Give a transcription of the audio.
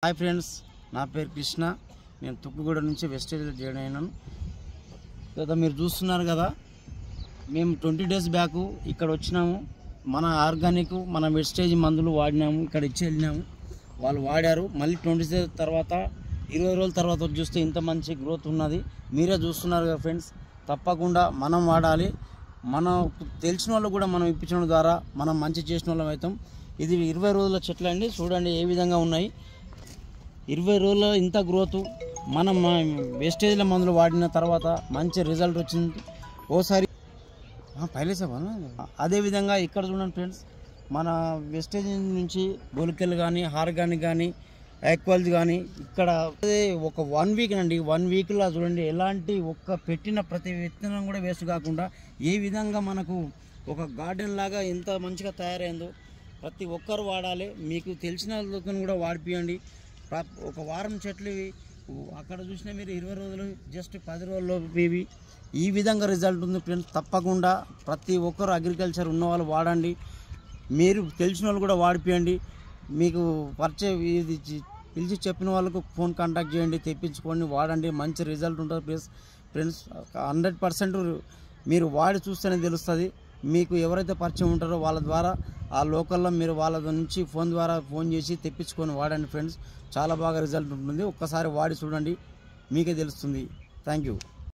Hi friends, నా పేరు కృష్ణ. నేను తుక్కుగూడ నుంచి వెస్టేజ్లో జాయిన్ అయినాను కదా. మీరు చూస్తున్నారు కదా, మేము 20 డేస్ బ్యాక్ ఇక్కడ వచ్చినాము. మన ఆర్గానిక్ మన వెస్టేజ్ మందులు వాడినాము, ఇక్కడ ఇచ్చి వెళ్ళినాము. వాళ్ళు వాడారు. మళ్ళీ 20 డేస్ తర్వాత 20 రోజుల తర్వాత చూస్తే ఇంత మంచి గ్రోత్ ఉన్నది. మీరే చూస్తున్నారు కదా ఫ్రెండ్స్. తప్పకుండా మనం వాడాలి. మనం తెలిసిన వాళ్ళు కూడా మనం ఇప్పించడం ద్వారా మనం మంచి చేసిన వాళ్ళం అవుతాం. ఇది 20 రోజుల చెట్లు అండి. చూడండి ఏ విధంగా ఉన్నాయి. 20 రోజుల్లో ఇంత గ్రోత్ మనం వెస్టేజ్ల మందులు వాడిన తర్వాత మంచి రిజల్ట్ వచ్చింది. ఓసారి పైలేసావా. అదేవిధంగా ఇక్కడ చూడండి ఫ్రెండ్స్, మన వెస్టేజ్ నుంచి బొలికెల్ కానీ ఆర్గానిక్ కానీ యాక్వాల్జ్ కానీ ఇక్కడ ఒక 1 వీక్ అండి. 1 వీక్లో చూడండి ఎలాంటి ఒక్క పెట్టిన ప్రతి విత్తనం కూడా వేస్ట్ కాకుండా ఏ విధంగా మనకు ఒక గార్డెన్ లాగా ఎంత మంచిగా తయారైందో ప్రతి ఒక్కరు వాడాలి. మీకు తెలిసిన వాళ్ళతో కూడా వాడిపియండి. ఒక వారం చెట్లు ఇవి అక్కడ చూసినా మీరు 20 రోజులు జస్ట్ 10 రోజుల్లో ఇవి ఈ విధంగా రిజల్ట్ ఉంది ఫ్రెండ్స్. తప్పకుండా ప్రతి ఒక్కరు అగ్రికల్చర్ ఉన్నవాళ్ళు వాడండి. మీరు తెలిసిన వాళ్ళు కూడా వాడిపియండి. మీకు పరిచయం ఇది పిలిచి చెప్పిన వాళ్ళకు ఫోన్ కాంటాక్ట్ చేయండి, తెప్పించుకోండి, వాడండి. మంచి రిజల్ట్ ఉంటుంది ఫ్రెండ్స్. 100% మీరు వాడి చూస్తేనే తెలుస్తుంది. మీకు ఎవరైతే పరిచయం ఉంటారో వాళ్ళ ద్వారా ఆ లోకల్లో మీరు వాళ్ళ నుంచి ఫోన్ ద్వారా ఫోన్ చేసి తెప్పించుకొని వాడండి ఫ్రెండ్స్. చాలా బాగా రిజల్ట్ ఉంటుంది. ఒక్కసారి వాడి చూడండి, మీకే తెలుస్తుంది. Thank you.